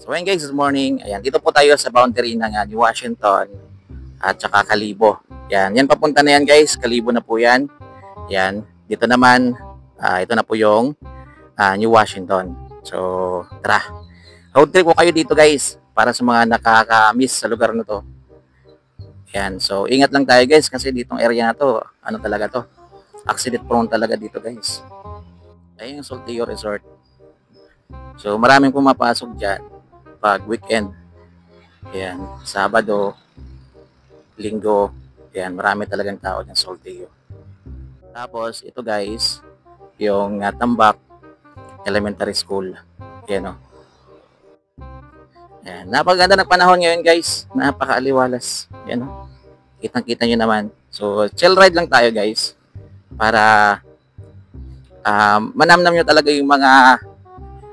So ayun guys, good morning. Ayan, dito po tayo sa boundary ng New Washington at saka Kalibo. Yan papunta na yan guys, Kalibo na po yan. Yan, dito naman, ito na po yung New Washington. So tara, road trip ko kayo dito guys para sa mga nakaka-miss sa lugar na to. Yan, so ingat lang tayo guys kasi ditong area na to, ano talaga to, accident prone talaga dito guys. Ayun yung Saltillo Resort. So maraming pumapasok dyan pag weekend. Yan, Sabado, Linggo, yan, marami talagang tao dyan sa Saltillo. Tapos, ito guys, yung Tambak Elementary School. Yan o. Yan, napaganda ng panahon ngayon guys. Napakaaliwalas. Yan o. Kitang-kita nyo naman. So, chill ride lang tayo guys. Para manamnam nyo talaga yung mga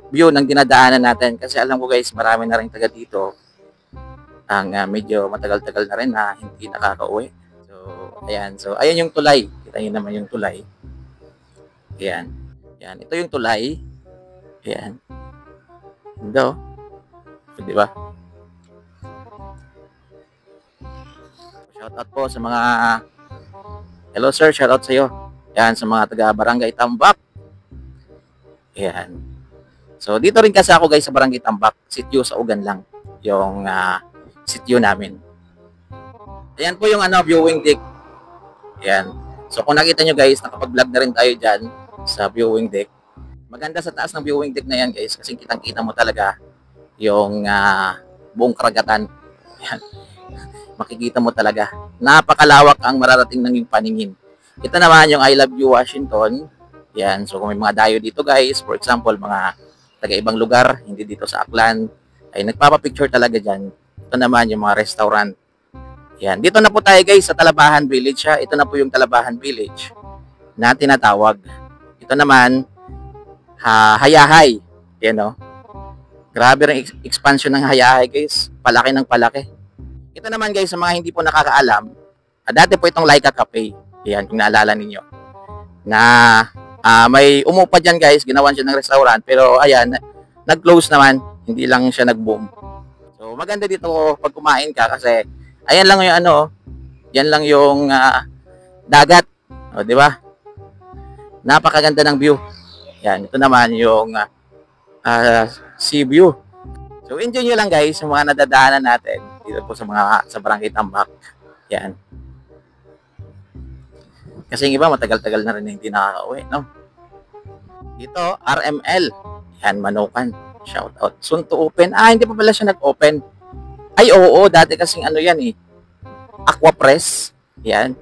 view ng dinadaanan natin kasi alam ko guys marami na rin taga dito ang medyo matagal-tagal na rin na hindi nakakauwi. So ayan yung tulay, kita niyo naman yung tulay. Ayan, ito yung tulay. Ayan, ito, di ba? Shout out po sa mga hello sir, shout out sa iyo. Ayan, sa mga taga Barangay Tambak. Ayan. So, dito rin kasi ako guys sa Barangay Tambak, sityo sa Ugan lang, yung sityo namin. Ayan po yung viewing deck. Ayan. So, kung nakita nyo guys, nakapag-vlog na rin tayo dyan sa viewing deck. Maganda sa taas ng viewing deck na yan guys, kasi kitang-kita mo talaga yung buong karagatan. Ayan. Makikita mo talaga. Napakalawak ang mararating ng yung paningin. Ito naman yung I Love You Washington. Ayan. So, kung may mga dayo dito guys, for example, mga taga-ibang lugar, hindi dito sa Aklan, ay nagpapapicture talaga dyan. Ito naman yung mga restaurant. Yan. Dito na po tayo guys sa Talabahan Village. Ha? Ito na po yung Talabahan Village na tinatawag. Ito naman, Hayahay. Yan o. Grabe rin expansion ng Hayahay guys. Palaki ng palaki. Ito naman guys, sa mga hindi po nakakaalam, dati po itong Laika Cafe. Yan, kung naalala ninyo. Na may umupa dyan guys, ginawan siya ng restaurant, pero ayan, nag-close naman, hindi lang siya nag-boom. So maganda dito pag kumain ka kasi ayan lang yung yan lang yung dagat, o di ba? Napakaganda ng view. Yan, ito naman yung sea view. So enjoy nyo lang guys yung mga nadadaanan natin dito po sa Barangay Tambak. Yan. Kasi yung iba matagal-tagal na rin hindi nakaka-uwi, no? Dito, RML. Yan, Manukan. Shout out. Soon to open. Hindi pa pala siya nag-open. Ay, oo. Dati kasing yan eh. Aquapress. Yan.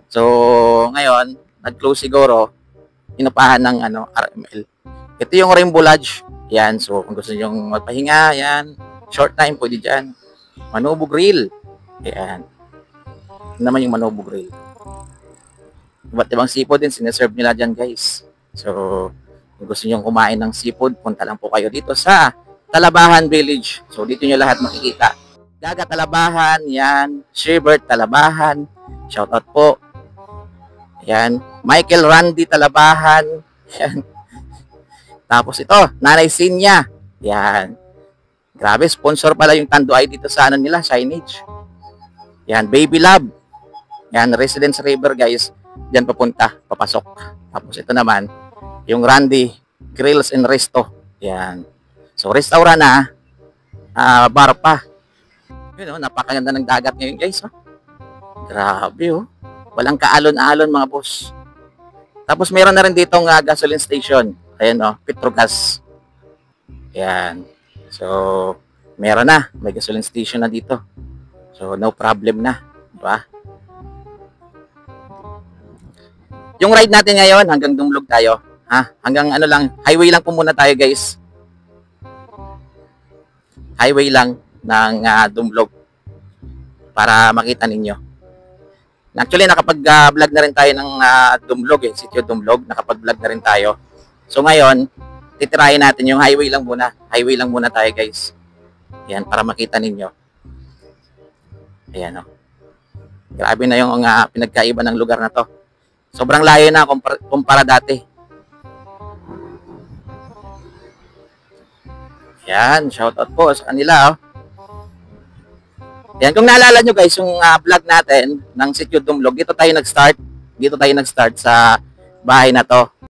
So, ngayon, nag-close siguro. Inupahan ng RML. Ito yung Rainbow Lodge. Yan. So, kung gusto nyo magpahinga, yan. Short time, pwede dyan. Manobo Grill. Yan. Ito naman yung Manobo Grill. Iba't ibang seafood din sineserve nila dyan guys. So, kung gusto nyo kumain ng seafood, punta lang po kayo dito sa Talabahan Village. So, dito nyo lahat makikita. Dagat Talabahan, yan. Sherbert Talabahan. Shout out po. Yan. Michael Randy Talabahan. Yan. Tapos ito, Nanay Sinya. Yan. Grabe, sponsor pala yung Tanduay dito sa nila, signage. Yan, Baby Love. Yan, Residence River guys. Diyan papunta, papasok. Tapos ito naman, yung Randy Grills and Resto. Yan. So, restaurant na, bar pa. Yun, napakaganda ng dagat ngayon guys. Grabe Walang kaalon-alon mga boss. Tapos meron na rin ditong gasoline station. Ayan Petrogas. Yan. So, meron na. May gasoline station na dito. So, no problem na. Diba? Yung ride natin ngayon, hanggang Dumlog tayo. Hanggang lang, highway lang po muna tayo guys. Highway lang ng Dumlog. Para makita ninyo. Actually, nakapag-vlog na rin tayo ng Dumlog Sitio Dumlog. Nakapag-vlog na rin tayo. So ngayon, titirahin natin yung highway lang muna. Highway lang muna tayo guys. Ayan, para makita ninyo. Ayan Grabe na yung pinagkaiba ng lugar na to. Sobrang layo na kumpara dati. Yan, shoutout po sa kanila. Oh. Yan, kung naalala nyo guys, yung vlog natin ng Sitio Dumlog, dito tayo nag-start sa bahay na to.